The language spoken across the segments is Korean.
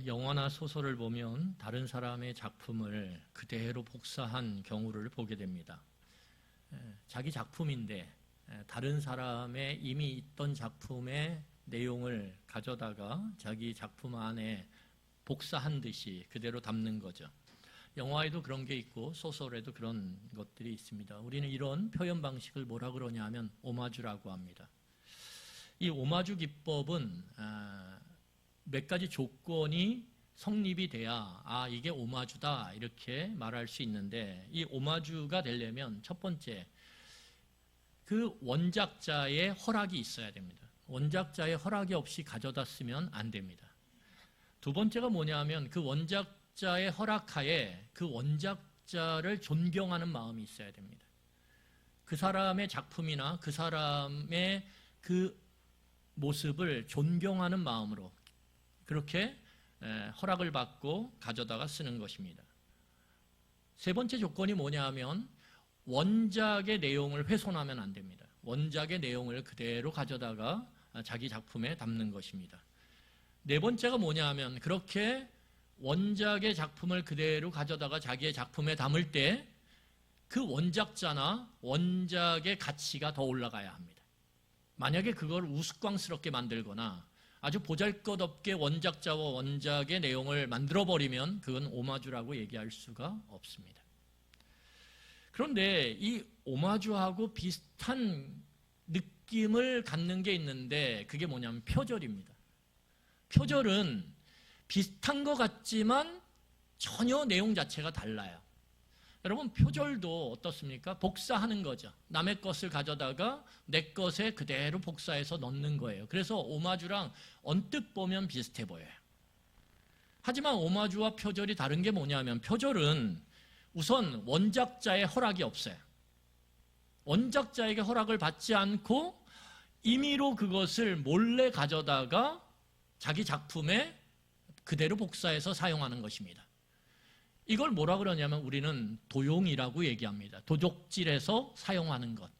영화나 소설을 보면 다른 사람의 작품을 그대로 복사한 경우를 보게 됩니다. 자기 작품인데 다른 사람의 이미 있던 작품의 내용을 가져다가 자기 작품 안에 복사한 듯이 그대로 담는 거죠. 영화에도 그런 게 있고 소설에도 그런 것들이 있습니다. 우리는 이런 표현 방식을 뭐라 그러냐 하면 오마주라고 합니다. 이 오마주 기법은 몇 가지 조건이 성립이 돼야 이게 오마주다 이렇게 말할 수 있는데, 이 오마주가 되려면 첫 번째, 그 원작자의 허락이 있어야 됩니다. 원작자의 허락이 없이 가져다 쓰면 안 됩니다. 두 번째가 뭐냐면 그 원작자의 허락하에 그 원작자를 존경하는 마음이 있어야 됩니다. 그 사람의 작품이나 그 사람의 그 모습을 존경하는 마음으로 그렇게 허락을 받고 가져다가 쓰는 것입니다. 세 번째 조건이 뭐냐 하면 원작의 내용을 훼손하면 안 됩니다. 원작의 내용을 그대로 가져다가 자기 작품에 담는 것입니다. 네 번째가 뭐냐 하면 그렇게 원작의 작품을 그대로 가져다가 자기의 작품에 담을 때 그 원작자나 원작의 가치가 더 올라가야 합니다. 만약에 그걸 우스꽝스럽게 만들거나 아주 보잘것없게 원작자와 원작의 내용을 만들어버리면 그건 오마주라고 얘기할 수가 없습니다. 그런데 이 오마주하고 비슷한 느낌을 갖는 게 있는데 그게 뭐냐면 표절입니다. 표절은 비슷한 것 같지만 전혀 내용 자체가 달라요. 여러분, 표절도 어떻습니까? 복사하는 거죠. 남의 것을 가져다가 내 것에 그대로 복사해서 넣는 거예요. 그래서 오마주랑 언뜻 보면 비슷해 보여요. 하지만 오마주와 표절이 다른 게 뭐냐면 표절은 우선 원작자의 허락이 없어요. 원작자에게 허락을 받지 않고 임의로 그것을 몰래 가져다가 자기 작품에 그대로 복사해서 사용하는 것입니다. 이걸 뭐라 그러냐면 우리는 도용이라고 얘기합니다. 도적질해서 사용하는 것.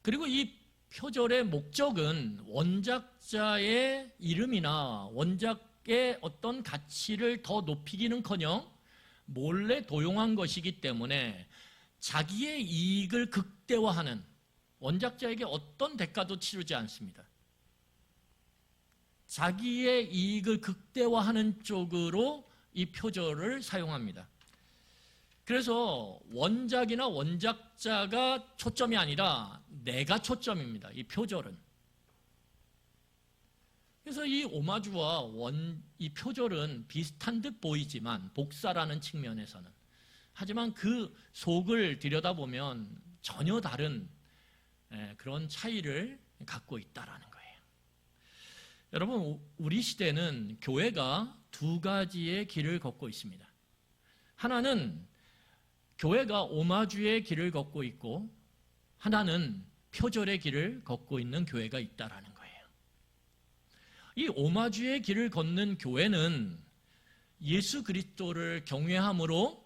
그리고 이 표절의 목적은 원작자의 이름이나 원작의 어떤 가치를 더 높이기는커녕 몰래 도용한 것이기 때문에 자기의 이익을 극대화하는, 원작자에게 어떤 대가도 치르지 않습니다. 자기의 이익을 극대화하는 쪽으로 이 표절을 사용합니다. 그래서 원작이나 원작자가 초점이 아니라 내가 초점입니다. 이 표절은. 그래서 이 오마주와 이 표절은 비슷한 듯 보이지만 복사라는 측면에서는, 하지만 그 속을 들여다보면 전혀 다른 그런 차이를 갖고 있다라는 거예요. 여러분, 우리 시대는 교회가 두 가지의 길을 걷고 있습니다. 하나는 교회가 오마주의 길을 걷고 있고 하나는 표절의 길을 걷고 있는 교회가 있다라는 거예요. 이 오마주의 길을 걷는 교회는 예수 그리스도를 경외함으로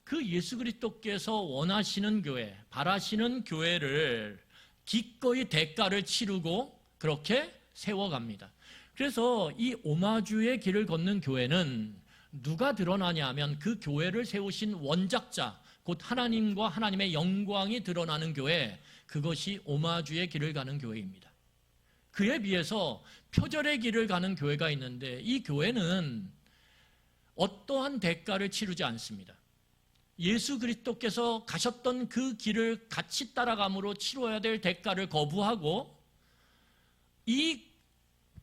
그 예수 그리스도께서 원하시는 교회, 바라시는 교회를 기꺼이 대가를 치르고 그렇게 세워갑니다. 그래서 이 오마주의 길을 걷는 교회는 누가 드러나냐 하면 그 교회를 세우신 원작자, 곧 하나님과 하나님의 영광이 드러나는 교회, 그것이 오마주의 길을 가는 교회입니다. 그에 비해서 표절의 길을 가는 교회가 있는데 이 교회는 어떠한 대가를 치르지 않습니다. 예수 그리스도께서 가셨던 그 길을 같이 따라감으로 치러야 될 대가를 거부하고 이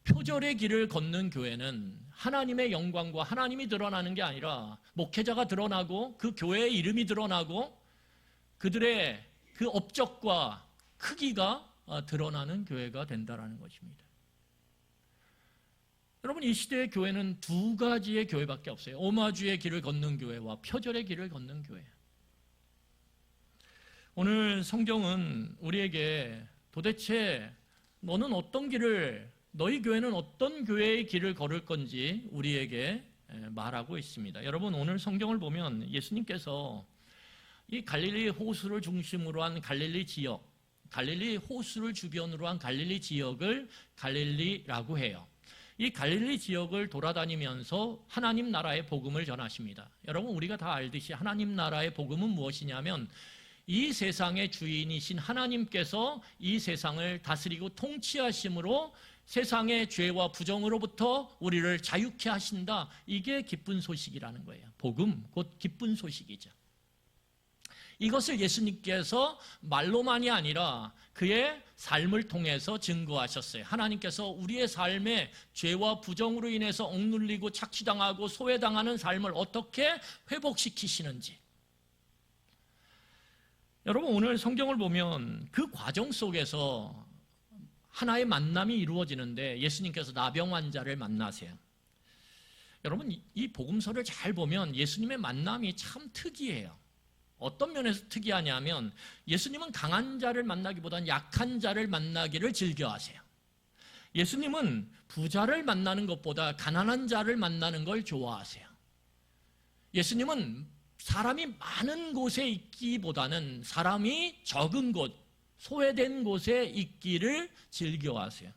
표절의 길을 걷는 교회는 하나님의 영광과 하나님이 드러나는 게 아니라 목회자가 드러나고 그 교회의 이름이 드러나고 그들의 그 업적과 크기가 드러나는 교회가 된다는 것입니다. 여러분, 이 시대의 교회는 두 가지의 교회밖에 없어요. 오마주의 길을 걷는 교회와 표절의 길을 걷는 교회. 오늘 성경은 우리에게 도대체 너희 교회는 어떤 교회의 길을 걸을 건지 우리에게 말하고 있습니다. 여러분, 오늘 성경을 보면 예수님께서 이 갈릴리 호수를 중심으로 한 갈릴리 지역, 갈릴리 호수를 주변으로 한 갈릴리 지역을 갈릴리라고 해요. 이 갈릴리 지역을 돌아다니면서 하나님 나라의 복음을 전하십니다. 여러분, 우리가 다 알듯이 하나님 나라의 복음은 무엇이냐면 이 세상의 주인이신 하나님께서 이 세상을 다스리고 통치하심으로 세상의 죄와 부정으로부터 우리를 자유케 하신다. 이게 기쁜 소식이라는 거예요. 복음, 곧 기쁜 소식이죠. 이것을 예수님께서 말로만이 아니라 그의 삶을 통해서 증거하셨어요. 하나님께서 우리의 삶에 죄와 부정으로 인해서 억눌리고 착취당하고 소외당하는 삶을 어떻게 회복시키시는지. 여러분, 오늘 성경을 보면 그 과정 속에서 하나의 만남이 이루어지는데 예수님께서 나병 환자를 만나세요. 여러분, 이 복음서를 잘 보면 예수님의 만남이 참 특이해요. 어떤 면에서 특이하냐면 예수님은 강한 자를 만나기보다는 약한 자를 만나기를 즐겨하세요. 예수님은 부자를 만나는 것보다 가난한 자를 만나는 걸 좋아하세요. 예수님은 사람이 많은 곳에 있기보다는 사람이 적은 곳, 소외된 곳에 있기를 즐겨하세요.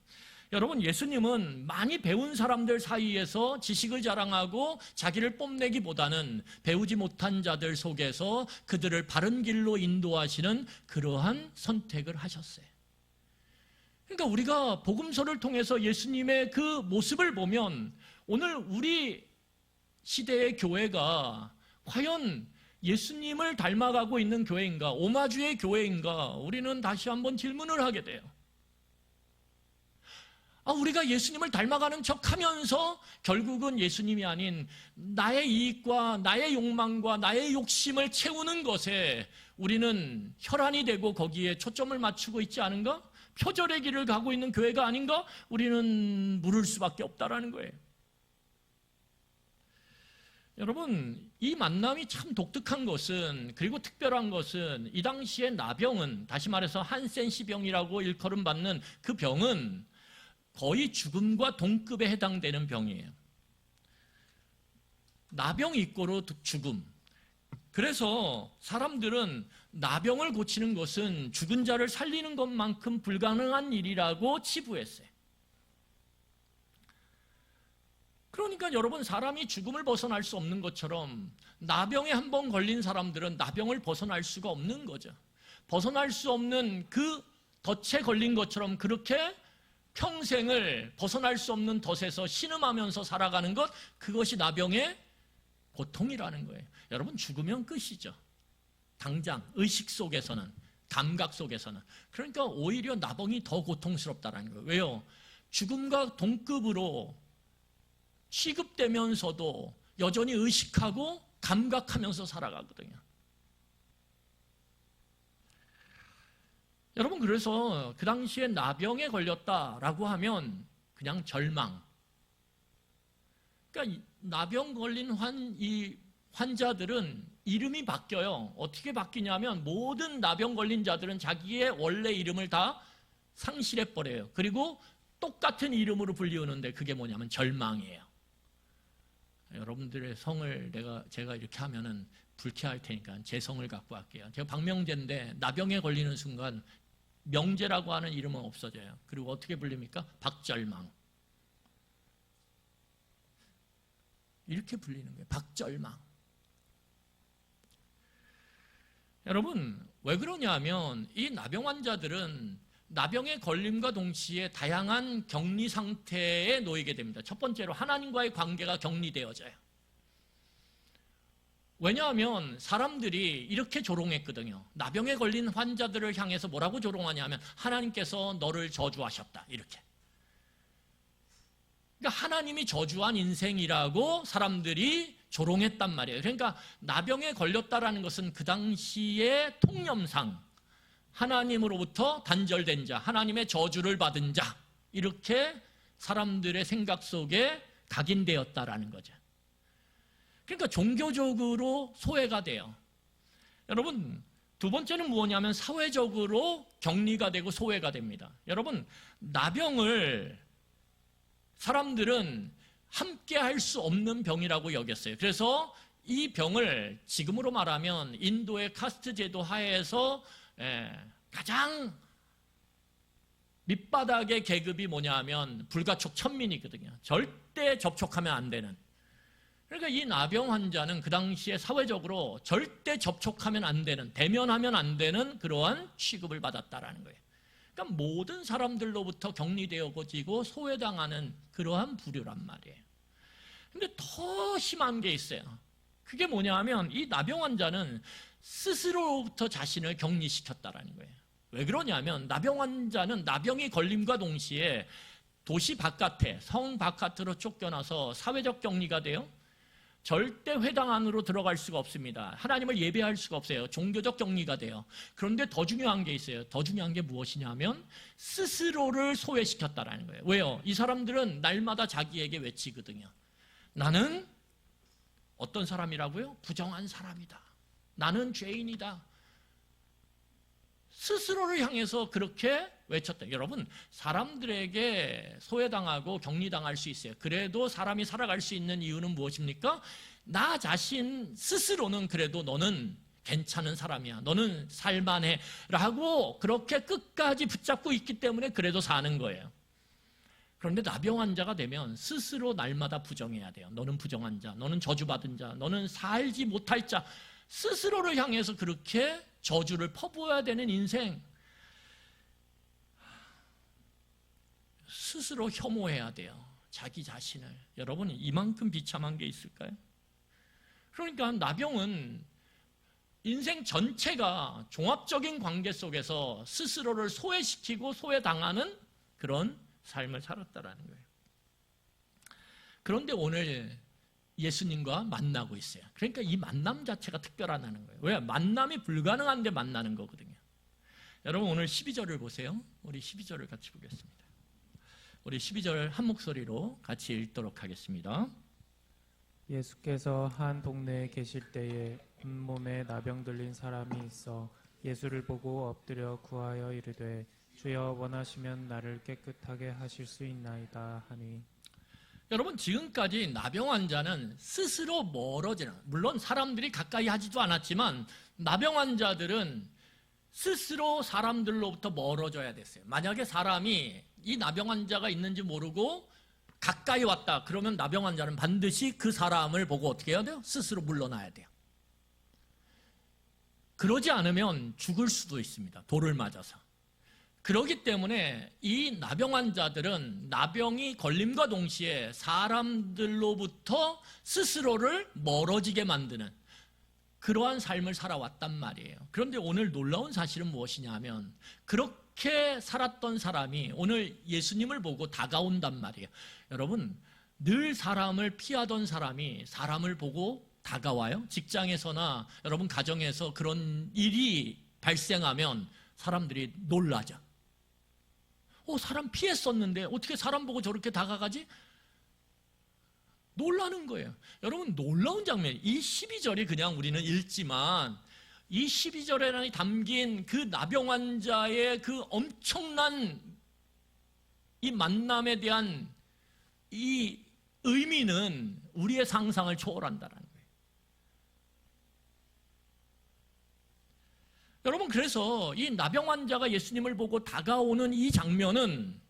여러분, 예수님은 많이 배운 사람들 사이에서 지식을 자랑하고 자기를 뽐내기보다는 배우지 못한 자들 속에서 그들을 바른 길로 인도하시는 그러한 선택을 하셨어요. 그러니까 우리가 복음서를 통해서 예수님의 그 모습을 보면 오늘 우리 시대의 교회가 과연 예수님을 닮아가고 있는 교회인가, 오마주의 교회인가, 우리는 다시 한번 질문을 하게 돼요. 우리가 예수님을 닮아가는 척하면서 결국은 예수님이 아닌 나의 이익과 나의 욕망과 나의 욕심을 채우는 것에 우리는 혈안이 되고 거기에 초점을 맞추고 있지 않은가? 표절의 길을 가고 있는 교회가 아닌가? 우리는 물을 수밖에 없다라는 거예요. 여러분, 이 만남이 참 독특한 것은, 그리고 특별한 것은 이 당시에 나병은, 다시 말해서 한센시병이라고 일컬음받는 그 병은 거의 죽음과 동급에 해당되는 병이에요. 나병 이꼬로 죽음. 그래서 사람들은 나병을 고치는 것은 죽은 자를 살리는 것만큼 불가능한 일이라고 치부했어요. 그러니까 여러분, 사람이 죽음을 벗어날 수 없는 것처럼 나병에 한번 걸린 사람들은 나병을 벗어날 수가 없는 거죠. 벗어날 수 없는 그 덫에 걸린 것처럼 그렇게 평생을 벗어날 수 없는 덫에서 신음하면서 살아가는 것, 그것이 나병의 고통이라는 거예요. 여러분, 죽으면 끝이죠. 당장 의식 속에서는, 감각 속에서는. 그러니까 오히려 나병이 더 고통스럽다는 거예요. 왜요? 죽음과 동급으로 취급되면서도 여전히 의식하고 감각하면서 살아가거든요. 여러분, 그래서 그 당시에 나병에 걸렸다라고 하면 그냥 절망. 그러니까 나병 걸린 이 환자들은 이름이 바뀌어요. 어떻게 바뀌냐면 모든 나병 걸린 자들은 자기의 원래 이름을 다 상실해버려요. 그리고 똑같은 이름으로 불리우는데 그게 뭐냐면 절망이에요. 여러분들의 성을 제가 이렇게 하면은 불쾌할 테니까 제 성을 갖고 할게요. 제가 박명재인데 나병에 걸리는 순간 명재라고 하는 이름은 없어져요. 그리고 어떻게 불립니까? 박절망. 이렇게 불리는 거예요. 박절망. 여러분, 왜 그러냐면 이 나병 환자들은 나병의 걸림과 동시에 다양한 격리 상태에 놓이게 됩니다. 첫 번째로 하나님과의 관계가 격리되어져요. 왜냐하면 사람들이 이렇게 조롱했거든요. 나병에 걸린 환자들을 향해서 뭐라고 조롱하냐면 하나님께서 너를 저주하셨다, 이렇게. 그러니까 하나님이 저주한 인생이라고 사람들이 조롱했단 말이에요. 그러니까 나병에 걸렸다라는 것은 그 당시의 통념상 하나님으로부터 단절된 자, 하나님의 저주를 받은 자, 이렇게 사람들의 생각 속에 각인되었다라는 거죠. 그러니까 종교적으로 소외가 돼요. 여러분, 두 번째는 뭐냐면 사회적으로 격리가 되고 소외가 됩니다. 여러분, 나병을 사람들은 함께 할 수 없는 병이라고 여겼어요. 그래서 이 병을 지금으로 말하면 인도의 카스트 제도 하에서 가장 밑바닥의 계급이 뭐냐 하면 불가촉 천민이거든요. 절대 접촉하면 안 되는. 그러니까 이 나병 환자는 그 당시에 사회적으로 절대 접촉하면 안 되는, 대면하면 안 되는 그러한 취급을 받았다라는 거예요. 그러니까 모든 사람들로부터 격리되어지고 소외당하는 그러한 부류란 말이에요. 근데 더 심한 게 있어요. 그게 뭐냐 하면 이 나병 환자는 스스로부터 자신을 격리시켰다라는 거예요. 왜 그러냐면 나병 환자는 나병이 걸림과 동시에 도시 바깥에, 성 바깥으로 쫓겨나서 사회적 격리가 돼요. 절대 회당 안으로 들어갈 수가 없습니다. 하나님을 예배할 수가 없어요. 종교적 격리가 돼요. 그런데 더 중요한 게 있어요. 더 중요한 게 무엇이냐면 스스로를 소외시켰다라는 거예요. 왜요? 이 사람들은 날마다 자기에게 외치거든요. 나는 어떤 사람이라고요? 부정한 사람이다. 나는 죄인이다. 스스로를 향해서 그렇게 외쳤다. 여러분, 사람들에게 소외당하고 격리당할 수 있어요. 그래도 사람이 살아갈 수 있는 이유는 무엇입니까? 나 자신 스스로는 그래도 너는 괜찮은 사람이야. 너는 살만해. 라고 그렇게 끝까지 붙잡고 있기 때문에 그래도 사는 거예요. 그런데 나병 환자가 되면 스스로 날마다 부정해야 돼요. 너는 부정한 자, 너는 저주받은 자, 너는 살지 못할 자. 스스로를 향해서 그렇게 저주를 퍼부어야 되는 인생. 스스로 혐오해야 돼요. 자기 자신을. 여러분, 이만큼 비참한 게 있을까요? 그러니까 나병은 인생 전체가 종합적인 관계 속에서 스스로를 소외시키고 소외당하는 그런 삶을 살았다라는 거예요. 그런데 오늘 예수님과 만나고 있어요. 그러니까 이 만남 자체가 특별하다는 거예요. 왜? 만남이 불가능한데 만나는 거거든요. 여러분, 오늘 12절을 보세요. 우리 12절을 같이 보겠습니다. 우리 12절 한 목소리로 같이 읽도록 하겠습니다. 예수께서 한 동네에 계실 때에 온몸에 나병 들린 사람이 있어 예수를 보고 엎드려 구하여 이르되 주여 원하시면 나를 깨끗하게 하실 수 있나이다 하니. 여러분, 지금까지 나병 환자는 스스로 멀어지는, 물론 사람들이 가까이 하지도 않았지만 나병 환자들은 스스로 사람들로부터 멀어져야 됐어요. 만약에 사람이 이 나병 환자가 있는지 모르고 가까이 왔다 그러면 나병 환자는 반드시 그 사람을 보고 어떻게 해야 돼요? 스스로 물러나야 돼요. 그러지 않으면 죽을 수도 있습니다. 돌을 맞아서. 그렇기 때문에 이 나병 환자들은 나병이 걸림과 동시에 사람들로부터 스스로를 멀어지게 만드는 그러한 삶을 살아왔단 말이에요. 그런데 오늘 놀라운 사실은 무엇이냐 하면 그렇게 살았던 사람이 오늘 예수님을 보고 다가온단 말이에요. 여러분, 늘 사람을 피하던 사람이 사람을 보고 다가와요? 직장에서나 여러분 가정에서 그런 일이 발생하면 사람들이 놀라죠. 사람 피했었는데 어떻게 사람 보고 저렇게 다가가지? 놀라는 거예요. 여러분, 놀라운 장면. 이 12절이 그냥 우리는 읽지만 이 12절에 담긴 그 나병 환자의 그 엄청난 이 만남에 대한 이 의미는 우리의 상상을 초월한다는 거예요. 여러분, 그래서 이 나병 환자가 예수님을 보고 다가오는 이 장면은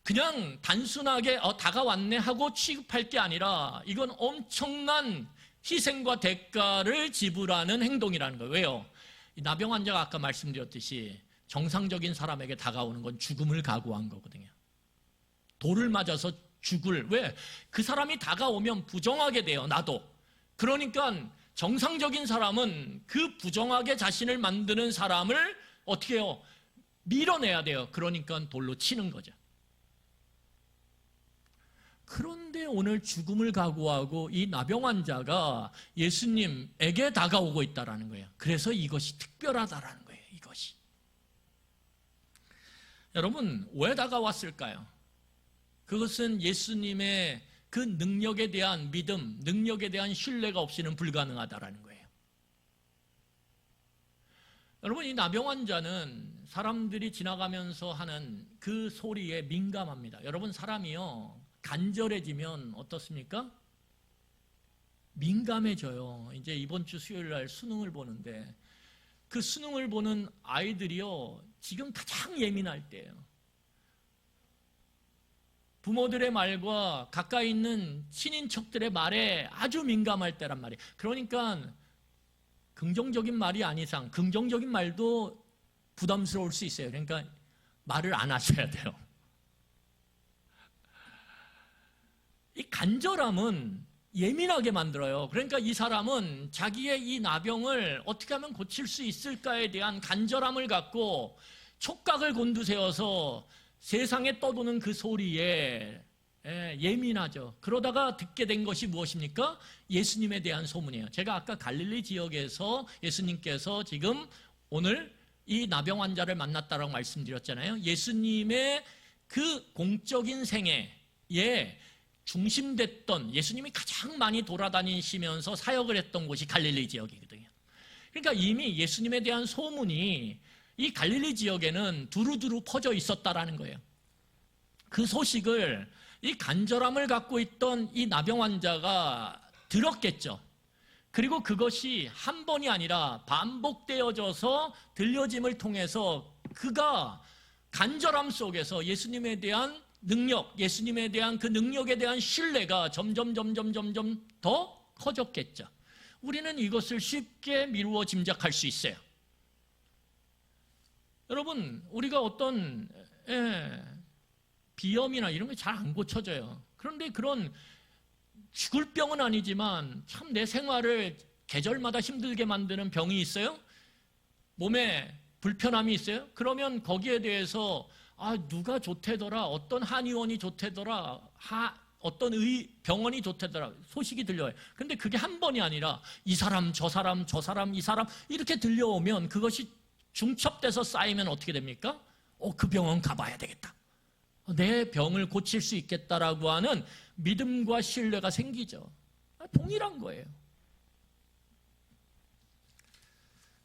그냥 단순하게 다가왔네 하고 취급할 게 아니라 이건 엄청난 희생과 대가를 지불하는 행동이라는 거예요. 왜요? 이 나병 환자가 아까 말씀드렸듯이 정상적인 사람에게 다가오는 건 죽음을 각오한 거거든요. 돌을 맞아서 죽을. 왜? 그 사람이 다가오면 부정하게 돼요. 나도. 그러니까 정상적인 사람은 그 부정하게 자신을 만드는 사람을 어떻게 해요? 밀어내야 돼요. 그러니까 돌로 치는 거죠. 그런데 오늘 죽음을 각오하고 이 나병 환자가 예수님에게 다가오고 있다는 거예요. 그래서 이것이 특별하다라는 거예요. 이것이. 여러분, 왜 다가왔을까요? 그것은 예수님의 그 능력에 대한 믿음, 능력에 대한 신뢰가 없이는 불가능하다라는 거예요. 여러분, 이 나병 환자는 사람들이 지나가면서 하는 그 소리에 민감합니다. 여러분, 사람이요 간절해지면 어떻습니까? 민감해져요. 이제 이번 주 수요일 날 수능을 보는데 그 수능을 보는 아이들이요 지금 가장 예민할 때예요. 부모들의 말과 가까이 있는 친인척들의 말에 아주 민감할 때란 말이에요. 그러니까 긍정적인 말이 아닌 이상 긍정적인 말도 부담스러울 수 있어요. 그러니까 말을 안 하셔야 돼요. 이 간절함은 예민하게 만들어요. 그러니까 이 사람은 자기의 이 나병을 어떻게 하면 고칠 수 있을까에 대한 간절함을 갖고 촉각을 곤두세워서 세상에 떠도는 그 소리에 예민하죠. 그러다가 듣게 된 것이 무엇입니까? 예수님에 대한 소문이에요. 제가 아까 갈릴리 지역에서 예수님께서 지금 오늘 이 나병 환자를 만났다라고 말씀드렸잖아요. 예수님의 그 공적인 생애에 중심됐던, 예수님이 가장 많이 돌아다니시면서 사역을 했던 곳이 갈릴리 지역이거든요. 그러니까 이미 예수님에 대한 소문이 이 갈릴리 지역에는 두루두루 퍼져 있었다라는 거예요. 그 소식을 이 간절함을 갖고 있던 이 나병 환자가 들었겠죠. 그리고 그것이 한 번이 아니라 반복되어져서 들려짐을 통해서 그가 간절함 속에서 예수님에 대한 능력, 예수님에 대한 그 능력에 대한 신뢰가 점점 더 커졌겠죠. 우리는 이것을 쉽게 미루어 짐작할 수 있어요. 여러분, 우리가 어떤 비염이나 이런 게 잘 안 고쳐져요. 그런데 그런 죽을 병은 아니지만 참 내 생활을 계절마다 힘들게 만드는 병이 있어요? 몸에 불편함이 있어요? 그러면 거기에 대해서 누가 좋대더라, 어떤 한의원이 좋대더라, 어떤 병원이 좋대더라 소식이 들려요. 근데 그게 한 번이 아니라 이 사람, 저 사람, 저 사람, 이 사람 이렇게 들려오면 그것이 중첩돼서 쌓이면 어떻게 됩니까? 그 병원 가봐야 되겠다. 내 병을 고칠 수 있겠다라고 하는 믿음과 신뢰가 생기죠. 동일한 거예요.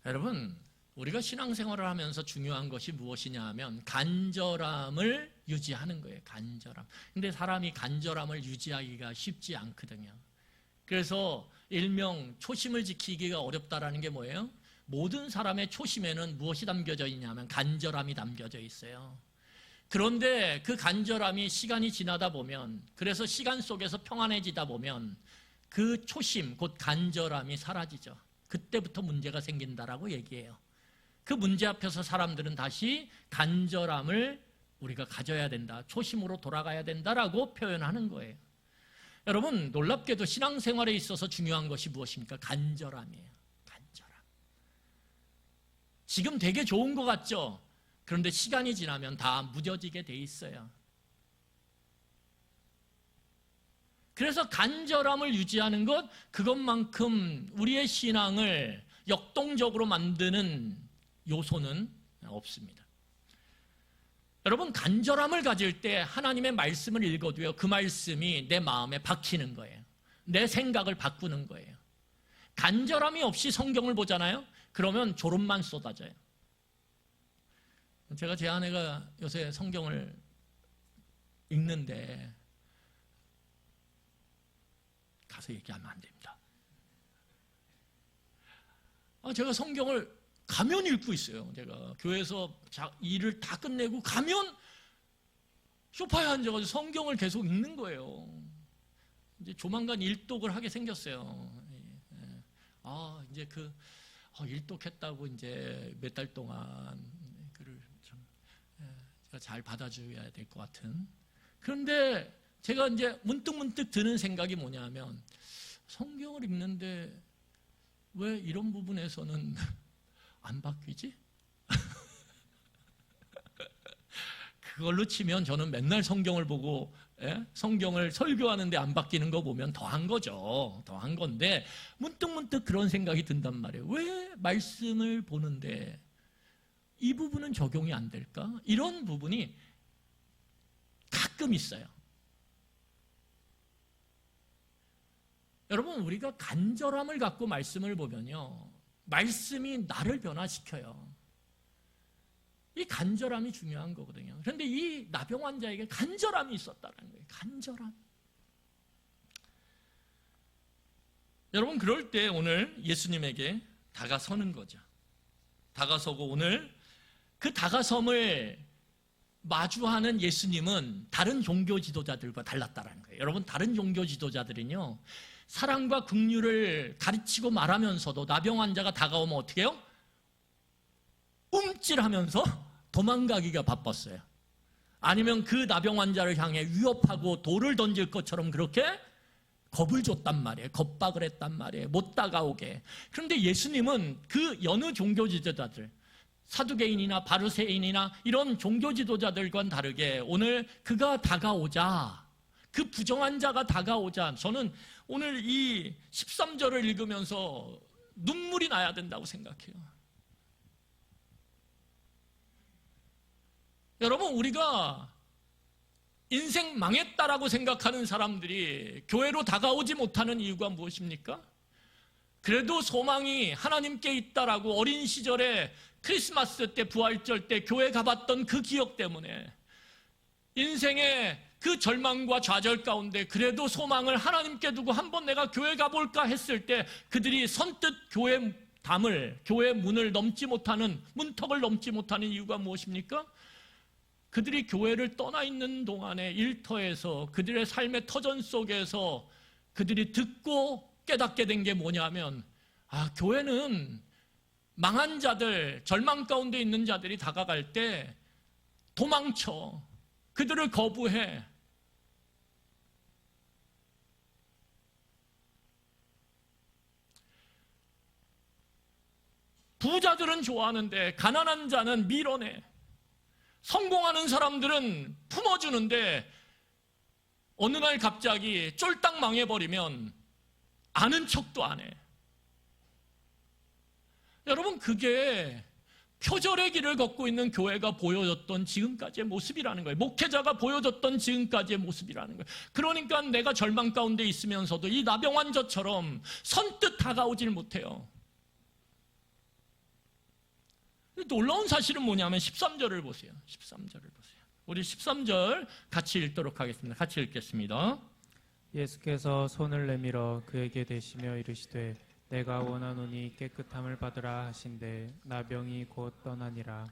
여러분, 우리가 신앙생활을 하면서 중요한 것이 무엇이냐 하면 간절함을 유지하는 거예요. 간절함. 근데 사람이 간절함을 유지하기가 쉽지 않거든요. 그래서 일명 초심을 지키기가 어렵다라는 게 뭐예요? 모든 사람의 초심에는 무엇이 담겨져 있냐면 간절함이 담겨져 있어요. 그런데 그 간절함이 시간이 지나다 보면, 그래서 시간 속에서 평안해지다 보면 그 초심, 곧 간절함이 사라지죠. 그때부터 문제가 생긴다라고 얘기해요. 그 문제 앞에서 사람들은 다시 간절함을 우리가 가져야 된다, 초심으로 돌아가야 된다라고 표현하는 거예요. 여러분, 놀랍게도 신앙생활에 있어서 중요한 것이 무엇입니까? 간절함이에요. 간절함. 지금 되게 좋은 것 같죠? 그런데 시간이 지나면 다 무뎌지게 돼 있어요. 그래서 간절함을 유지하는 것, 그것만큼 우리의 신앙을 역동적으로 만드는 요소는 없습니다. 여러분, 간절함을 가질 때 하나님의 말씀을 읽어도요, 그 말씀이 내 마음에 박히는 거예요. 내 생각을 바꾸는 거예요. 간절함이 없이 성경을 보잖아요? 그러면 졸음만 쏟아져요. 제가 제 아내가 요새 성경을 읽는데 가서 얘기하면 안 됩니다. 제가 성경을 가면 읽고 있어요. 제가 교회에서 일을 다 끝내고 가면 소파에 앉아가지고 성경을 계속 읽는 거예요. 이제 조만간 일독을 하게 생겼어요. 이제 일독했다고 이제 몇 달 동안 글을 좀 제가 잘 받아줘야 될 것 같은. 그런데 제가 이제 문득 드는 생각이 뭐냐면, 성경을 읽는데 왜 이런 부분에서는 안 바뀌지? 그걸로 치면 저는 맨날 성경을 보고 성경을 설교하는데 안 바뀌는 거 보면 더한 거죠. 더한 건데 문득 그런 생각이 든단 말이에요. 왜 말씀을 보는데 이 부분은 적용이 안 될까? 이런 부분이 가끔 있어요. 여러분, 우리가 간절함을 갖고 말씀을 보면요, 말씀이 나를 변화시켜요. 이 간절함이 중요한 거거든요. 그런데 이 나병 환자에게 간절함이 있었다는 거예요. 간절함. 여러분, 그럴 때 오늘 예수님에게 다가서는 거죠. 다가서고 오늘 그 다가섬을 마주하는 예수님은 다른 종교 지도자들과 달랐다는 거예요. 여러분, 다른 종교 지도자들은요, 사랑과 긍휼을 가르치고 말하면서도 나병 환자가 다가오면 어떻게 해요? 움찔하면서 도망가기가 바빴어요. 아니면 그 나병 환자를 향해 위협하고 돌을 던질 것처럼 그렇게 겁을 줬단 말이에요. 겁박을 했단 말이에요. 못 다가오게. 그런데 예수님은 그 여느 종교 지도자들, 사두개인이나 바리새인이나 이런 종교 지도자들과는 다르게 오늘 그가 다가오자, 그 부정한 자가 다가오자, 저는 오늘 이 13절을 읽으면서 눈물이 나야 된다고 생각해요. 여러분, 우리가 인생 망했다라고 생각하는 사람들이 교회로 다가오지 못하는 이유가 무엇입니까? 그래도 소망이 하나님께 있다라고 어린 시절에 크리스마스 때, 부활절 때 교회 가봤던 그 기억 때문에 인생의 그 절망과 좌절 가운데 그래도 소망을 하나님께 두고 한번 내가 교회 가볼까 했을 때 그들이 선뜻 교회 담을, 교회 문을 넘지 못하는, 문턱을 넘지 못하는 이유가 무엇입니까? 그들이 교회를 떠나 있는 동안에 일터에서 그들의 삶의 터전 속에서 그들이 듣고 깨닫게 된 게 뭐냐면, 교회는 망한 자들, 절망 가운데 있는 자들이 다가갈 때 도망쳐, 그들을 거부해. 부자들은 좋아하는데 가난한 자는 밀어내. 성공하는 사람들은 품어주는데 어느 날 갑자기 쫄딱 망해버리면 아는 척도 안 해. 여러분, 그게 표절의 길을 걷고 있는 교회가 보여줬던 지금까지의 모습이라는 거예요. 목회자가 보여줬던 지금까지의 모습이라는 거예요. 그러니까 내가 절망 가운데 있으면서도 이 나병 환자처럼 선뜻 다가오질 못해요. 놀라운 사실은 뭐냐면 13절을 보세요. 13절을 보세요. 우리 13절 같이 읽도록 하겠습니다. 같이 읽겠습니다. 예수께서 손을 내밀어 그에게 대시며 이르시되 내가 원하노니 깨끗함을 받으라 하신대 나병이 곧 떠나니라.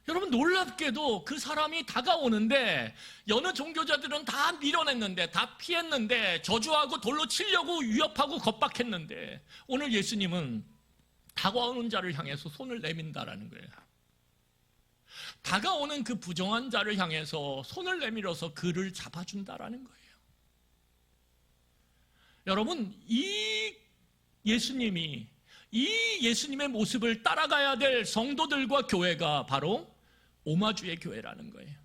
여러분, 놀랍게도 그 사람이 다가오는데 여느 종교자들은 다 밀어냈는데, 다 피했는데, 저주하고 돌로 치려고 위협하고 겁박했는데 오늘 예수님은 다가오는 자를 향해서 손을 내민다라는 거예요. 다가오는 그 부정한 자를 향해서 손을 내밀어서 그를 잡아준다라는 거예요. 여러분, 이 예수님이, 이 예수님의 모습을 따라가야 될 성도들과 교회가 바로 오마주의 교회라는 거예요.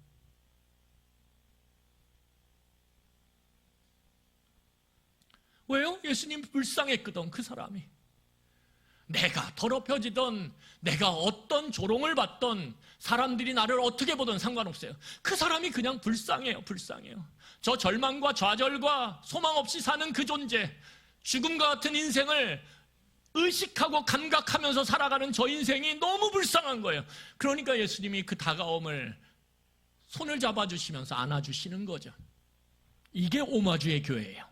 왜요? 예수님 불쌍했거든, 그 사람이. 내가 더럽혀지던, 내가 어떤 조롱을 받던, 사람들이 나를 어떻게 보든 상관없어요. 그 사람이 그냥 불쌍해요. 불쌍해요. 저 절망과 좌절과 소망 없이 사는 그 존재, 죽음과 같은 인생을 의식하고 감각하면서 살아가는 저 인생이 너무 불쌍한 거예요. 그러니까 예수님이 그 다가옴을 손을 잡아주시면서 안아주시는 거죠. 이게 오마주의 교회예요.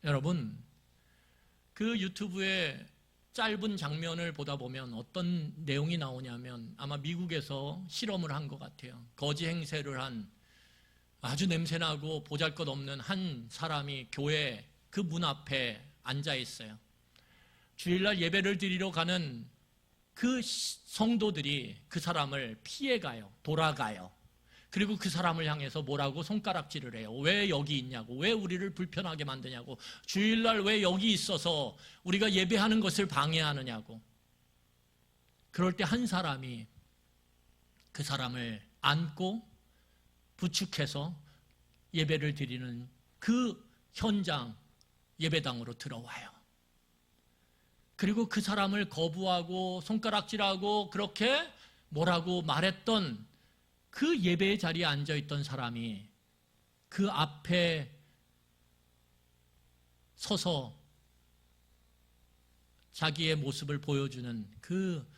여러분, 그 유튜브에 짧은 장면을 보다 보면 어떤 내용이 나오냐면 아마 미국에서 실험을 한 것 같아요. 거지 행세를 한 아주 냄새나고 보잘것없는 한 사람이 교회 그 문 앞에 앉아 있어요. 주일날 예배를 드리러 가는 그 성도들이 그 사람을 피해가요. 돌아가요. 그리고 그 사람을 향해서 뭐라고 손가락질을 해요. 왜 여기 있냐고, 왜 우리를 불편하게 만드냐고, 주일날 왜 여기 있어서 우리가 예배하는 것을 방해하느냐고. 그럴 때 한 사람이 그 사람을 안고 부축해서 예배를 드리는 그 현장 예배당으로 들어와요. 그리고 그 사람을 거부하고 손가락질하고 그렇게 뭐라고 말했던 그 예배의 자리에 앉아있던 사람이 그 앞에 서서 자기의 모습을 보여주는 그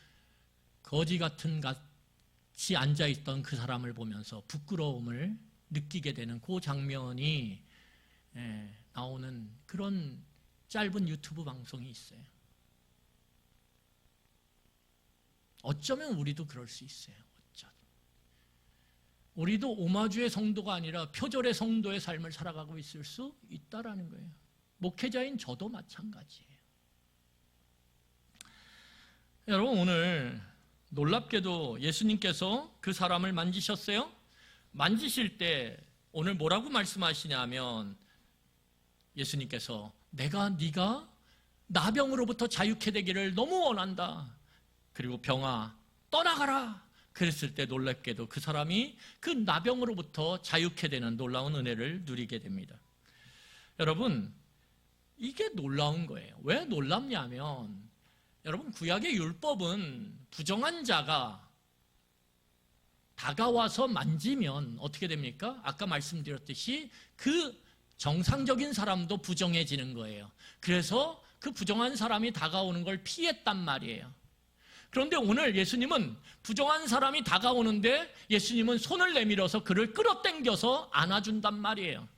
거지 같은 같이 앉아있던 그 사람을 보면서 부끄러움을 느끼게 되는 그 장면이 나오는 그런 짧은 유튜브 방송이 있어요. 어쩌면 우리도 그럴 수 있어요. 우리도 오마주의 성도가 아니라 표절의 성도의 삶을 살아가고 있을 수 있다라는 거예요. 목회자인 저도 마찬가지예요. 여러분, 오늘 놀랍게도 예수님께서 그 사람을 만지셨어요. 만지실 때 오늘 뭐라고 말씀하시냐면 예수님께서 네가 나병으로부터 자유케 되기를 너무 원한다. 그리고 병아 떠나가라. 그랬을 때 놀랍게도 그 사람이 그 나병으로부터 자유케 되는 놀라운 은혜를 누리게 됩니다. 여러분, 이게 놀라운 거예요. 왜 놀랍냐면 여러분, 구약의 율법은 부정한 자가 다가와서 만지면 어떻게 됩니까? 아까 말씀드렸듯이 그 정상적인 사람도 부정해지는 거예요. 그래서 그 부정한 사람이 다가오는 걸 피했단 말이에요. 그런데 오늘 예수님은 부정한 사람이 다가오는데 예수님은 손을 내밀어서 그를 끌어당겨서 안아준단 말이에요.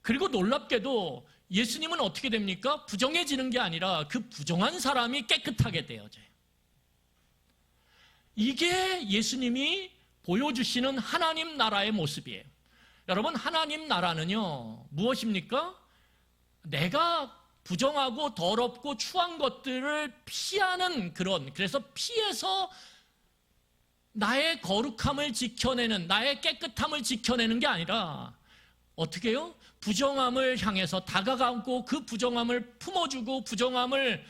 그리고 놀랍게도 예수님은 어떻게 됩니까? 부정해지는 게 아니라 그 부정한 사람이 깨끗하게 되어져요. 이게 예수님이 보여주시는 하나님 나라의 모습이에요. 여러분, 하나님 나라는요, 무엇입니까? 내가 부정하고 더럽고 추한 것들을 피하는 그래서 피해서 나의 거룩함을 지켜내는, 나의 깨끗함을 지켜내는 게 아니라 어떻게 해요? 부정함을 향해서 다가가고 그 부정함을 품어주고 부정함을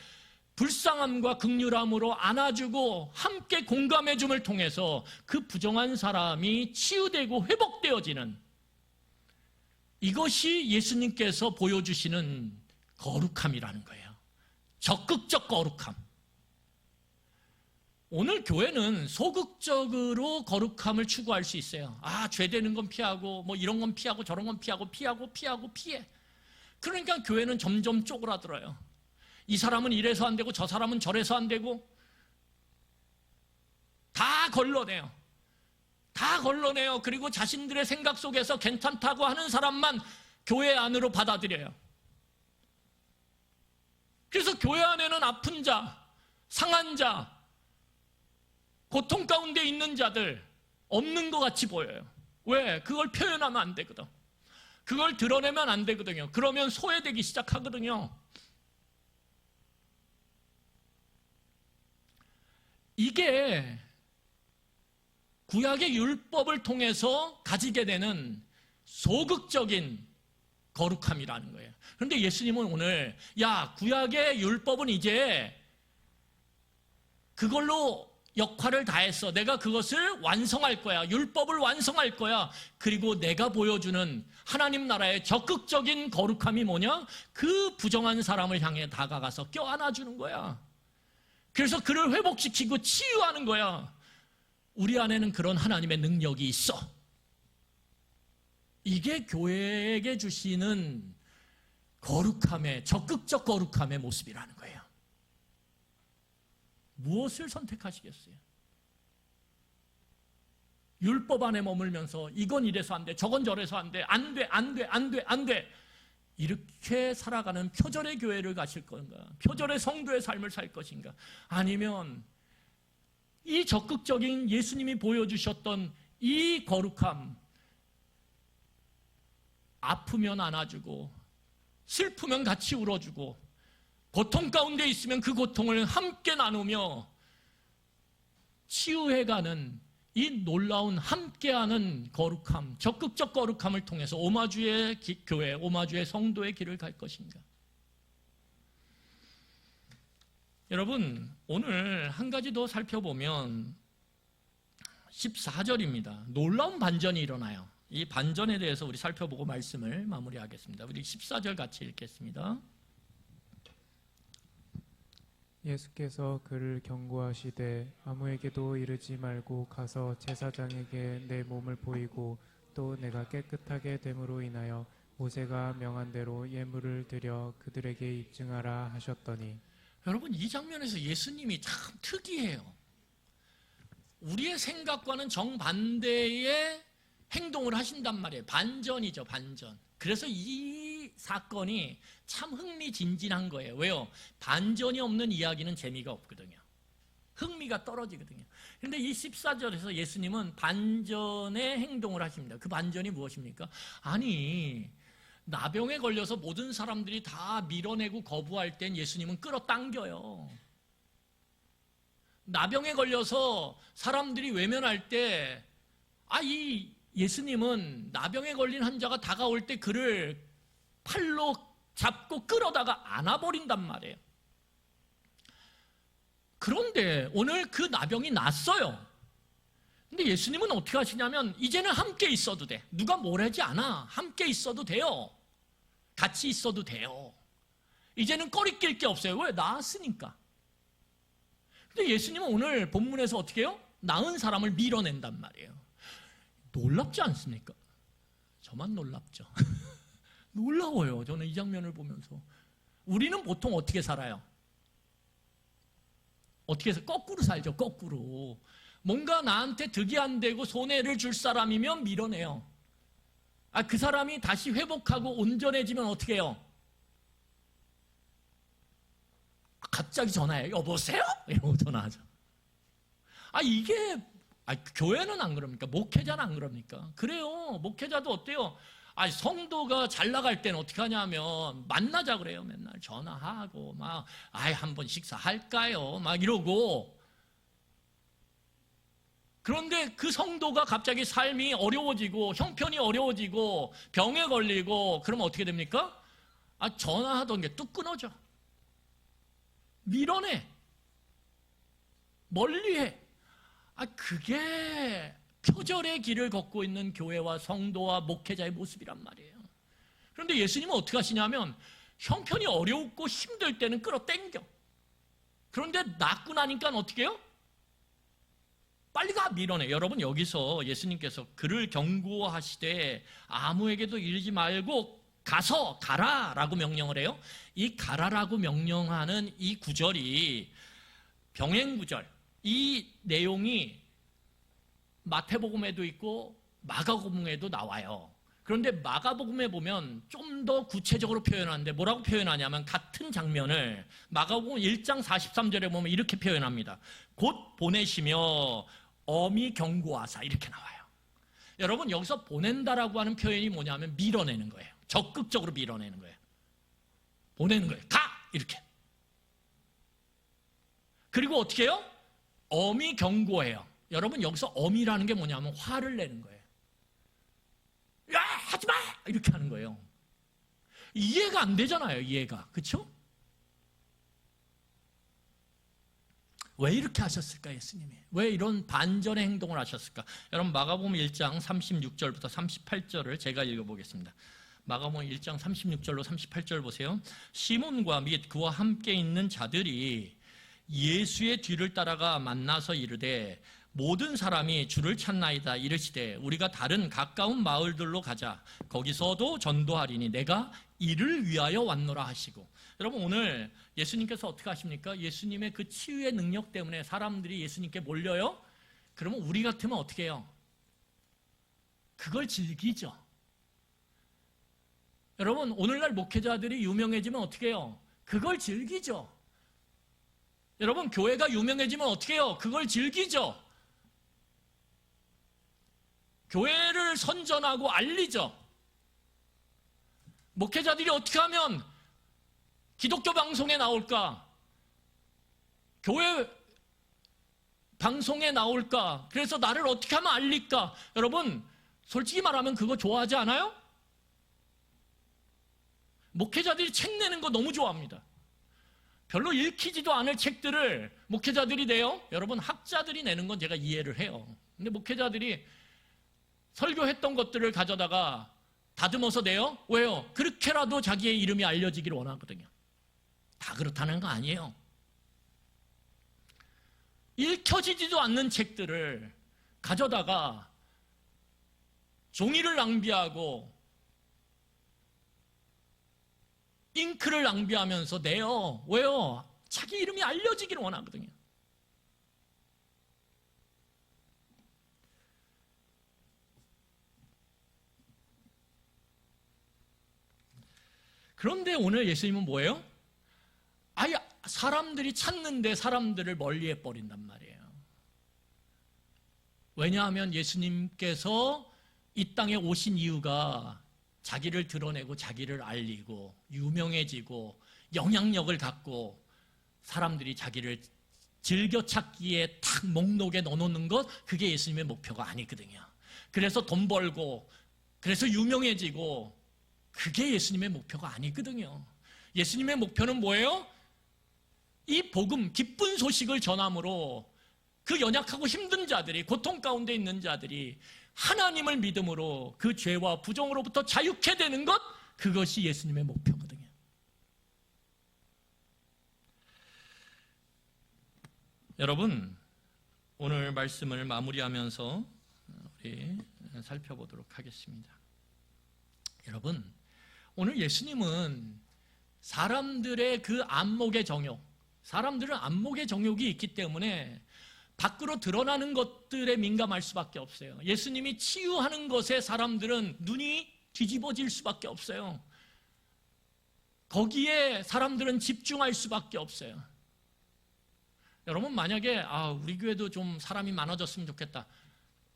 불쌍함과 긍휼함으로 안아주고 함께 공감해줌을 통해서 그 부정한 사람이 치유되고 회복되어지는, 이것이 예수님께서 보여주시는 거룩함이라는 거예요. 적극적 거룩함. 오늘 교회는 소극적으로 거룩함을 추구할 수 있어요. 죄 되는 건 피하고 뭐 이런 건 피하고 저런 건 피하고 피해. 그러니까 교회는 점점 쪼그라들어요. 이 사람은 이래서 안 되고 저 사람은 저래서 안 되고 다 걸러내요. 그리고 자신들의 생각 속에서 괜찮다고 하는 사람만 교회 안으로 받아들여요. 그래서 교회 안에는 아픈 자, 상한 자, 고통 가운데 있는 자들 없는 것 같이 보여요. 왜? 그걸 표현하면 안 되거든. 그걸 드러내면 안 되거든요. 그러면 소외되기 시작하거든요. 이게 구약의 율법을 통해서 가지게 되는 소극적인 거룩함이라는 거예요. 그런데 예수님은 오늘 구약의 율법은 이제 그걸로 역할을 다했어. 내가 그것을 완성할 거야. 율법을 완성할 거야. 그리고 내가 보여주는 하나님 나라의 적극적인 거룩함이 뭐냐? 그 부정한 사람을 향해 다가가서 껴안아주는 거야. 그래서 그를 회복시키고 치유하는 거야. 우리 안에는 그런 하나님의 능력이 있어. 이게 교회에게 주시는 거룩함의, 적극적 거룩함의 모습이라는 거예요. 무엇을 선택하시겠어요? 율법 안에 머물면서 이건 이래서 안 돼, 저건 저래서 안 돼, 안 돼. 이렇게 살아가는 표절의 교회를 가실 건가? 표절의 성도의 삶을 살 것인가? 아니면 이 적극적인 예수님이 보여주셨던 이 거룩함, 아프면 안아주고 슬프면 같이 울어주고 고통 가운데 있으면 그 고통을 함께 나누며 치유해가는 이 놀라운 함께하는 거룩함, 적극적 거룩함을 통해서 오마주의 교회, 오마주의 성도의 길을 갈 것인가? 여러분, 오늘 한 가지 더 살펴보면 14절입니다. 놀라운 반전이 일어나요. 이 반전에 대해서 우리 살펴보고 말씀을 마무리하겠습니다. 우리 14절 같이 읽겠습니다. 예수께서 그를 경고하시되 아무에게도 이르지 말고 가서 제사장에게 내 몸을 보이고 또 내가 깨끗하게 됨으로 인하여 모세가 명한 대로 예물을 드려 그들에게 입증하라 하셨더니. 여러분, 이 장면에서 예수님이 참 특이해요. 우리의 생각과는 정반대의 행동을 하신단 말이에요. 반전이죠, 반전. 그래서 이 사건이 참 흥미진진한 거예요. 왜요? 반전이 없는 이야기는 재미가 없거든요. 흥미가 떨어지거든요. 그런데 이 14절에서 예수님은 반전의 행동을 하십니다. 그 반전이 무엇입니까? 아니, 나병에 걸려서 모든 사람들이 다 밀어내고 거부할 땐 예수님은 끌어당겨요. 나병에 걸려서 사람들이 외면할 때, 이 예수님은 나병에 걸린 환자가 다가올 때 그를 팔로 잡고 끌어다가 안아버린단 말이에요. 그런데 오늘 그 나병이 났어요. 근데 예수님은 어떻게 하시냐면 이제는 함께 있어도 돼. 누가 뭘 하지 않아. 함께 있어도 돼요. 같이 있어도 돼요. 이제는 꺼리낄 게 없어요. 왜? 나았으니까. 근데 예수님은 오늘 본문에서 어떻게 해요? 나은 사람을 밀어낸단 말이에요. 놀랍지 않습니까? 저만 놀랍죠. 놀라워요. 저는 이 장면을 보면서. 우리는 보통 어떻게 살아요? 어떻게 해서 거꾸로 살죠. 거꾸로. 뭔가 나한테 득이 안 되고 손해를 줄 사람이면 밀어내요. 그 사람이 다시 회복하고 온전해지면 어떻게 해요? 갑자기 전화해요. 여보세요? 이러고 전화하죠. 이게 교회는 안 그럽니까? 목회자는 안 그럽니까? 그래요. 목회자도 어때요? 성도가 잘 나갈 때는 어떻게 하냐면 만나자 그래요. 맨날 전화하고 막 한번 식사할까요? 막 이러고. 그런데 그 성도가 갑자기 삶이 어려워지고 형편이 어려워지고 병에 걸리고 그러면 어떻게 됩니까? 전화하던 게 뚝 끊어져. 밀어내. 멀리해. 그게 표절의 길을 걷고 있는 교회와 성도와 목회자의 모습이란 말이에요. 그런데 예수님은 어떻게 하시냐면 형편이 어렵고 힘들 때는 끌어당겨. 그런데 낫고 나니까 어떻게 해요? 빨리 가 밀어내. 여러분 여기서 예수님께서 그를 경고하시되 아무에게도 이르지 말고 가서 가라라고 명령을 해요. 이 가라라고 명령하는 이 구절이 병행 구절. 이 내용이 마태복음에도 있고 마가복음에도 나와요. 그런데 마가복음에 보면 좀 더 구체적으로 표현하는데 뭐라고 표현하냐면 같은 장면을 마가복음 1장 43절에 보면 이렇게 표현합니다. 곧 보내시며 엄히 경고하사 이렇게 나와요. 여러분 여기서 보낸다라고 하는 표현이 뭐냐면 밀어내는 거예요. 적극적으로 밀어내는 거예요. 보내는 거예요. 가! 이렇게. 그리고 어떻게 해요? 엄히 경고해요. 여러분 여기서 엄이라는 게 뭐냐면 화를 내는 거예요. 야 하지마! 이렇게 하는 거예요. 이해가 안 되잖아요. 이해가. 그렇죠? 왜 이렇게 하셨을까 예수님이? 왜 이런 반전의 행동을 하셨을까? 여러분 마가복음 1장 36절부터 38절을 제가 읽어보겠습니다. 마가복음 1장 36절로 38절 보세요. 시몬과 및 그와 함께 있는 자들이 예수의 뒤를 따라가 만나서 이르되 모든 사람이 주를 찾나이다 이르시되 우리가 다른 가까운 마을들로 가자 거기서도 전도하리니 내가 이를 위하여 왔노라 하시고. 여러분 오늘 예수님께서 어떻게 하십니까? 예수님의 그 치유의 능력 때문에 사람들이 예수님께 몰려요. 그러면 우리 같으면 어떻게 해요? 그걸 즐기죠. 여러분 오늘날 목회자들이 유명해지면 어떻게 해요? 그걸 즐기죠. 여러분 교회가 유명해지면 어떻게 해요? 그걸 즐기죠. 교회를 선전하고 알리죠. 목회자들이 어떻게 하면 기독교 방송에 나올까? 교회 방송에 나올까? 그래서 나를 어떻게 하면 알릴까? 여러분 솔직히 말하면 그거 좋아하지 않아요? 목회자들이 책 내는 거 너무 좋아합니다. 별로 읽히지도 않을 책들을 목회자들이 내요. 여러분 학자들이 내는 건 제가 이해를 해요. 근데 목회자들이 설교했던 것들을 가져다가 다듬어서 내요. 왜요? 그렇게라도 자기의 이름이 알려지기를 원하거든요. 다 그렇다는 거 아니에요. 읽혀지지도 않는 책들을 가져다가 종이를 낭비하고 잉크를 낭비하면서 내요. 왜요? 자기 이름이 알려지기를 원하거든요. 그런데 오늘 예수님은 뭐예요? 아예 사람들이 찾는데 사람들을 멀리해 버린단 말이에요. 왜냐하면 예수님께서 이 땅에 오신 이유가 자기를 드러내고 자기를 알리고 유명해지고 영향력을 갖고 사람들이 자기를 즐겨찾기에 탁 목록에 넣어놓는 것, 그게 예수님의 목표가 아니거든요. 그래서 돈 벌고 그래서 유명해지고 그게 예수님의 목표가 아니거든요. 예수님의 목표는 뭐예요? 이 복음, 기쁜 소식을 전함으로 그 연약하고 힘든 자들이, 고통 가운데 있는 자들이 하나님을 믿음으로 그 죄와 부정으로부터 자유케 되는 것, 그것이 예수님의 목표거든요. 여러분, 오늘 말씀을 마무리하면서 우리 살펴보도록 하겠습니다. 여러분, 오늘 예수님은 사람들의 그 안목의 정욕, 사람들은 안목의 정욕이 있기 때문에 밖으로 드러나는 것들에 민감할 수밖에 없어요. 예수님이 치유하는 것에 사람들은 눈이 뒤집어질 수밖에 없어요. 거기에 사람들은 집중할 수밖에 없어요. 여러분, 만약에 우리 교회도 좀 사람이 많아졌으면 좋겠다,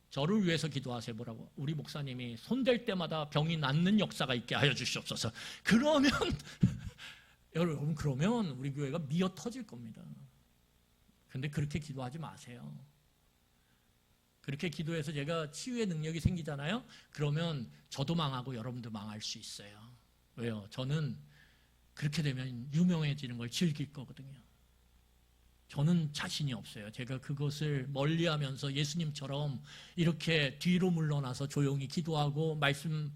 저를 위해서 기도하세요. 뭐라고? 우리 목사님이 손댈 때마다 병이 낫는 역사가 있게 하여 주시옵소서. 그러면 여러분, 그러면 우리 교회가 미어 터질 겁니다. 근데 그렇게 기도하지 마세요. 그렇게 기도해서 제가 치유의 능력이 생기잖아요. 그러면 저도 망하고 여러분도 망할 수 있어요. 왜요? 저는 그렇게 되면 유명해지는 걸 즐길 거거든요. 저는 자신이 없어요. 제가 그것을 멀리하면서 예수님처럼 이렇게 뒤로 물러나서 조용히 기도하고 말씀을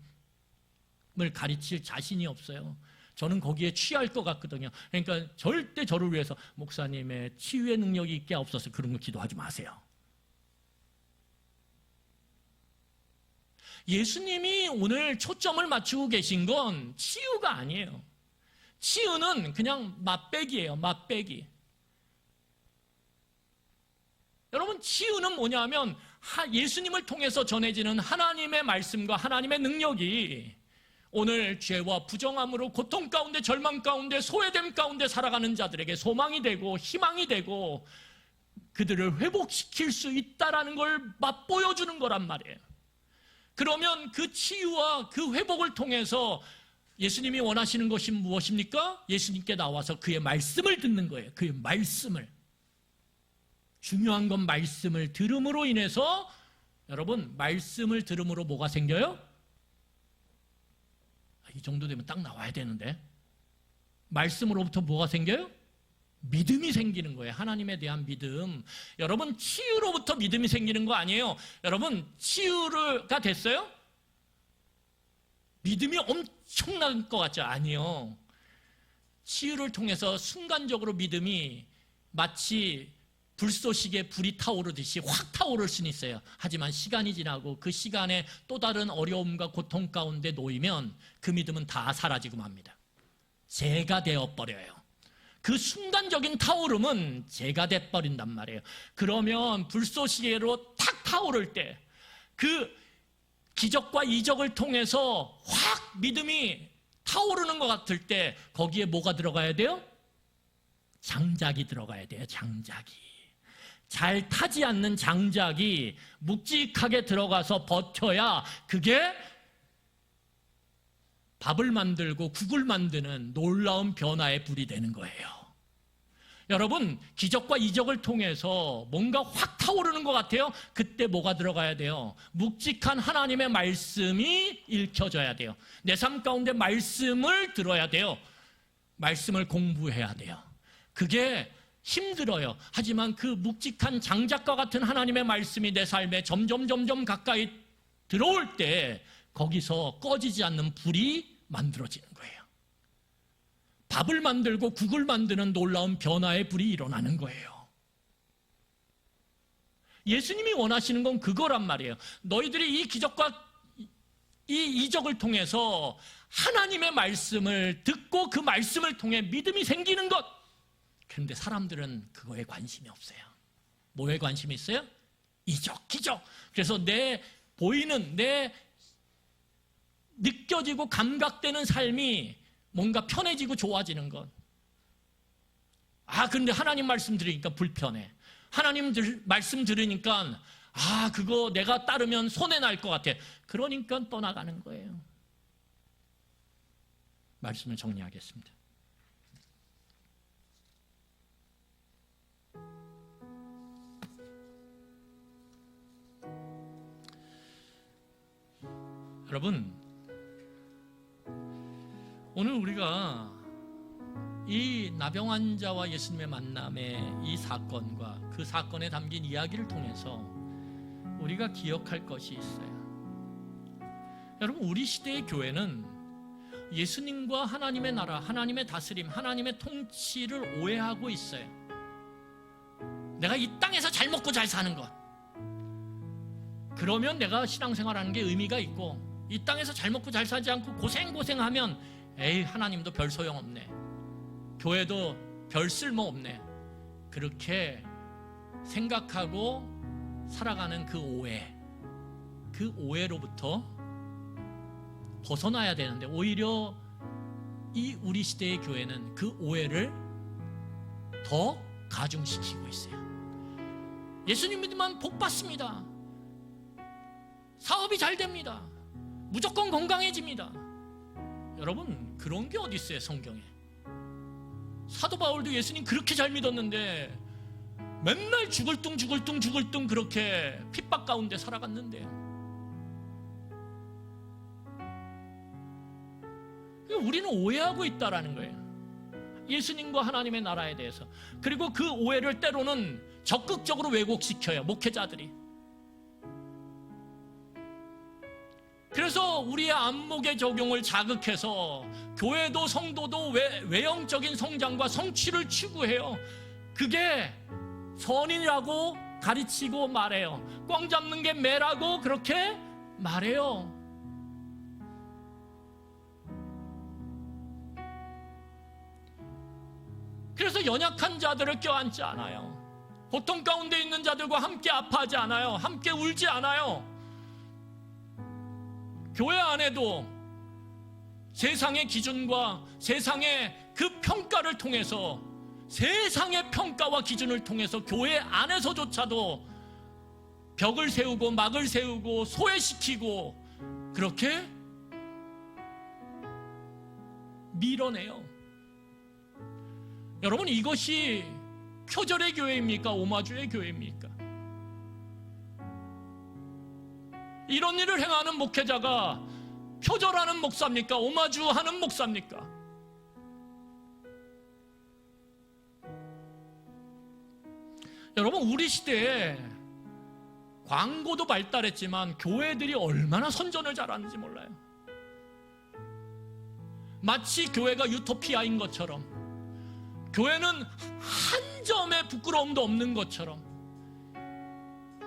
가르칠 자신이 없어요. 저는 거기에 취할 것 같거든요. 그러니까 절대 저를 위해서 목사님의 치유의 능력이 있게 없어서 그런 거 기도하지 마세요. 예수님이 오늘 초점을 맞추고 계신 건 치유가 아니에요. 치유는 그냥 맛배기예요. 맛배기. 여러분, 치유는 뭐냐면 예수님을 통해서 전해지는 하나님의 말씀과 하나님의 능력이 오늘 죄와 부정함으로 고통 가운데, 절망 가운데, 소외됨 가운데 살아가는 자들에게 소망이 되고 희망이 되고 그들을 회복시킬 수 있다라는 걸 맛보여주는 거란 말이에요. 그러면 그 치유와 그 회복을 통해서 예수님이 원하시는 것이 무엇입니까? 예수님께 나와서 그의 말씀을 듣는 거예요. 그의 말씀을. 중요한 건 말씀을 들음으로 인해서, 여러분, 말씀을 들음으로 뭐가 생겨요? 이 정도 되면 딱 나와야 되는데, 말씀으로부터 뭐가 생겨요? 믿음이 생기는 거예요. 하나님에 대한 믿음. 여러분, 치유로부터 믿음이 생기는 거 아니에요. 여러분, 치유가 됐어요? 믿음이 엄청난 것 같죠? 아니요. 치유를 통해서 순간적으로 믿음이 마치 불쏘시개 불이 타오르듯이 확 타오를 수는 있어요. 하지만 시간이 지나고 그 시간에 또 다른 어려움과 고통 가운데 놓이면 그 믿음은 다 사라지고 맙니다. 재가 되어버려요. 그 순간적인 타오름은 재가 돼버린단 말이에요. 그러면 불쏘시개로 탁 타오를 때, 그 기적과 이적을 통해서 확 믿음이 타오르는 것 같을 때 거기에 뭐가 들어가야 돼요? 장작이 들어가야 돼요. 장작이. 잘 타지 않는 장작이 묵직하게 들어가서 버텨야 그게 밥을 만들고 국을 만드는 놀라운 변화의 불이 되는 거예요. 여러분, 기적과 이적을 통해서 뭔가 확 타오르는 것 같아요. 그때 뭐가 들어가야 돼요? 묵직한 하나님의 말씀이 읽혀져야 돼요. 내 삶 가운데 말씀을 들어야 돼요. 말씀을 공부해야 돼요. 그게 힘들어요. 하지만 그 묵직한 장작과 같은 하나님의 말씀이 내 삶에 점점 가까이 들어올 때 거기서 꺼지지 않는 불이 만들어지는 거예요. 밥을 만들고 국을 만드는 놀라운 변화의 불이 일어나는 거예요. 예수님이 원하시는 건 그거란 말이에요. 너희들이 이 기적과 이 이적을 통해서 하나님의 말씀을 듣고 그 말씀을 통해 믿음이 생기는 것. 그런데 사람들은 그거에 관심이 없어요. 뭐에 관심이 있어요? 이적, 기적. 그래서 내 보이는, 내 느껴지고 감각되는 삶이 뭔가 편해지고 좋아지는 것. 근데 하나님 말씀 들으니까 불편해. 하나님 말씀 들으니까 그거 내가 따르면 손해 날 것 같아. 그러니까 떠나가는 거예요. 말씀을 정리하겠습니다. 여러분, 오늘 우리가 이 나병 환자와 예수님의 만남의 이 사건과 그 사건에 담긴 이야기를 통해서 우리가 기억할 것이 있어요. 여러분, 우리 시대의 교회는 예수님과 하나님의 나라, 하나님의 다스림, 하나님의 통치를 오해하고 있어요. 내가 이 땅에서 잘 먹고 잘 사는 것, 그러면 내가 신앙생활하는 게 의미가 있고, 이 땅에서 잘 먹고 잘 살지 않고 고생하면 하나님도 별 소용없네, 교회도 별 쓸모없네, 그렇게 생각하고 살아가는 그 오해로부터 벗어나야 되는데, 오히려 이 우리 시대의 교회는 그 오해를 더 가중시키고 있어요. 예수님 믿으면 복 받습니다. 사업이 잘 됩니다. 무조건 건강해집니다. 여러분, 그런 게 어디 있어요, 성경에. 사도 바울도 예수님 그렇게 잘 믿었는데 맨날 죽을 뚱 그렇게 핍박 가운데 살아갔는데요. 우리는 오해하고 있다라는 거예요, 예수님과 하나님의 나라에 대해서. 그리고 그 오해를 때로는 적극적으로 왜곡시켜요, 목회자들이. 그래서 우리의 안목의 적용을 자극해서 교회도 성도도 외형적인 성장과 성취를 추구해요. 그게 선이라고 가르치고 말해요. 꽝 잡는 게 매라고 그렇게 말해요. 그래서 연약한 자들을 껴안지 않아요. 고통 가운데 있는 자들과 함께 아파하지 않아요. 함께 울지 않아요. 교회 안에도 세상의 기준과 세상의 그 평가를 통해서, 세상의 평가와 기준을 통해서 교회 안에서조차도 벽을 세우고 막을 세우고 소외시키고 그렇게 밀어내요. 여러분, 이것이 표절의 교회입니까? 오마주의 교회입니까? 이런 일을 행하는 목회자가 표절하는 목사입니까? 오마주하는 목사입니까? 여러분, 우리 시대에 광고도 발달했지만 교회들이 얼마나 선전을 잘하는지 몰라요. 마치 교회가 유토피아인 것처럼, 교회는 한 점의 부끄러움도 없는 것처럼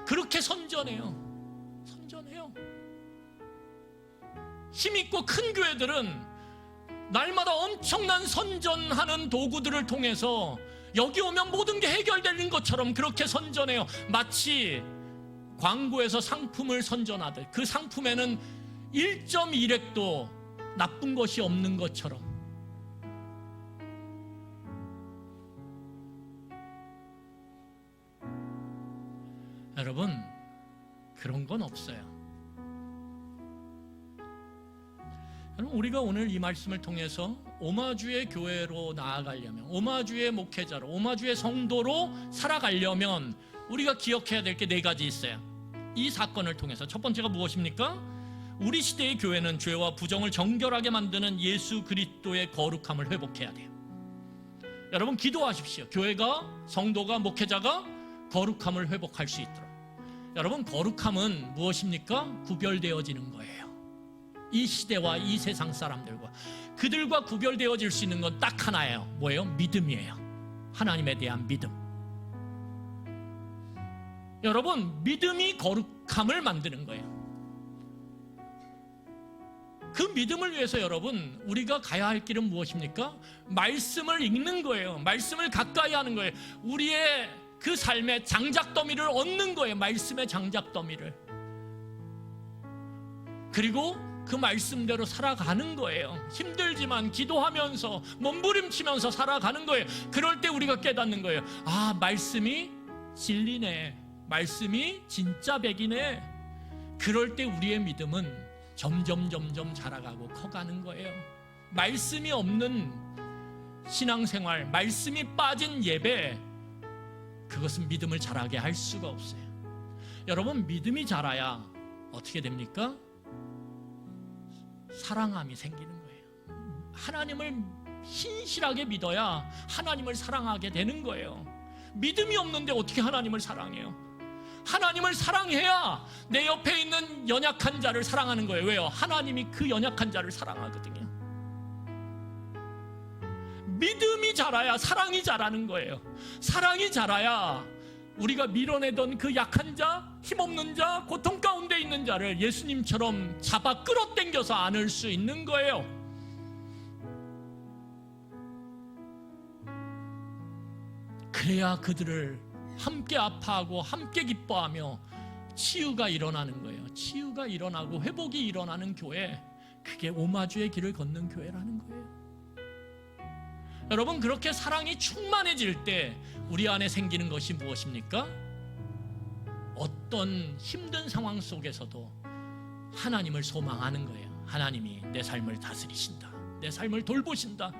그렇게 선전해요. 힘있고 큰 교회들은 날마다 엄청난 선전하는 도구들을 통해서 여기 오면 모든 게 해결되는 것처럼 그렇게 선전해요. 마치 광고에서 상품을 선전하듯 그 상품에는 1.1획도 나쁜 것이 없는 것처럼. 여러분, 그런 건 없어요. 여러분, 우리가 오늘 이 말씀을 통해서 오마주의 교회로 나아가려면, 오마주의 목회자로, 오마주의 성도로 살아가려면 우리가 기억해야 될 게 4가지 있어요. 이 사건을 통해서. 첫 번째가 무엇입니까? 우리 시대의 교회는 죄와 부정을 정결하게 만드는 예수 그리스도의 거룩함을 회복해야 돼요. 여러분, 기도하십시오. 교회가, 성도가, 목회자가 거룩함을 회복할 수 있도록. 여러분, 거룩함은 무엇입니까? 구별되어지는 거예요. 이 시대와 이 세상 사람들과, 그들과 구별되어질 수 있는 건 딱 하나예요. 뭐예요? 믿음이에요. 하나님에 대한 믿음. 여러분, 믿음이 거룩함을 만드는 거예요. 그 믿음을 위해서 여러분, 우리가 가야 할 길은 무엇입니까? 말씀을 읽는 거예요. 말씀을 가까이 하는 거예요. 우리의 그 삶의 장작더미를 얻는 거예요. 말씀의 장작더미를. 그리고 그 말씀대로 살아가는 거예요. 힘들지만 기도하면서 몸부림치면서 살아가는 거예요. 그럴 때 우리가 깨닫는 거예요. 아, 말씀이 진리네, 말씀이 진짜 백이네. 그럴 때 우리의 믿음은 점점 자라가고 커가는 거예요. 말씀이 없는 신앙생활, 말씀이 빠진 예배, 그것은 믿음을 자라게 할 수가 없어요. 여러분, 믿음이 자라야 어떻게 됩니까? 사랑함이 생기는 거예요. 하나님을 신실하게 믿어야 하나님을 사랑하게 되는 거예요. 믿음이 없는데 어떻게 하나님을 사랑해요? 하나님을 사랑해야 내 옆에 있는 연약한 자를 사랑하는 거예요. 왜요? 하나님이 그 연약한 자를 사랑하거든요. 믿음이 자라야 사랑이 자라는 거예요. 사랑이 자라야 우리가 밀어내던 그 약한 자, 힘없는 자, 고통 가운데 있는 자를 예수님처럼 잡아 끌어당겨서 안을 수 있는 거예요. 그래야 그들을 함께 아파하고 함께 기뻐하며 치유가 일어나는 거예요. 치유가 일어나고 회복이 일어나는 교회, 그게 오마주의 길을 걷는 교회라는 거예요. 여러분, 그렇게 사랑이 충만해질 때 우리 안에 생기는 것이 무엇입니까? 어떤 힘든 상황 속에서도 하나님을 소망하는 거예요. 하나님이 내 삶을 다스리신다, 내 삶을 돌보신다,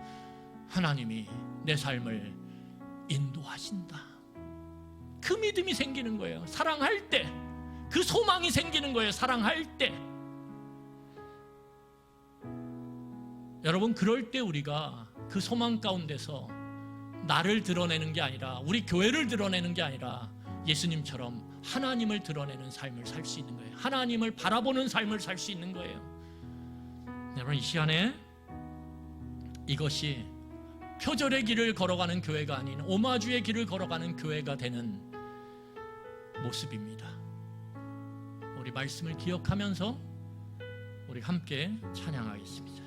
하나님이 내 삶을 인도하신다. 그 믿음이 생기는 거예요. 사랑할 때 그 소망이 생기는 거예요. 사랑할 때. 여러분, 그럴 때 우리가 그 소망 가운데서 나를 드러내는 게 아니라, 우리 교회를 드러내는 게 아니라 예수님처럼 하나님을 드러내는 삶을 살 수 있는 거예요. 하나님을 바라보는 삶을 살 수 있는 거예요. 여러분, 이 시간에 이것이 표절의 길을 걸어가는 교회가 아닌 오마주의 길을 걸어가는 교회가 되는 모습입니다. 우리 말씀을 기억하면서 우리 함께 찬양하겠습니다.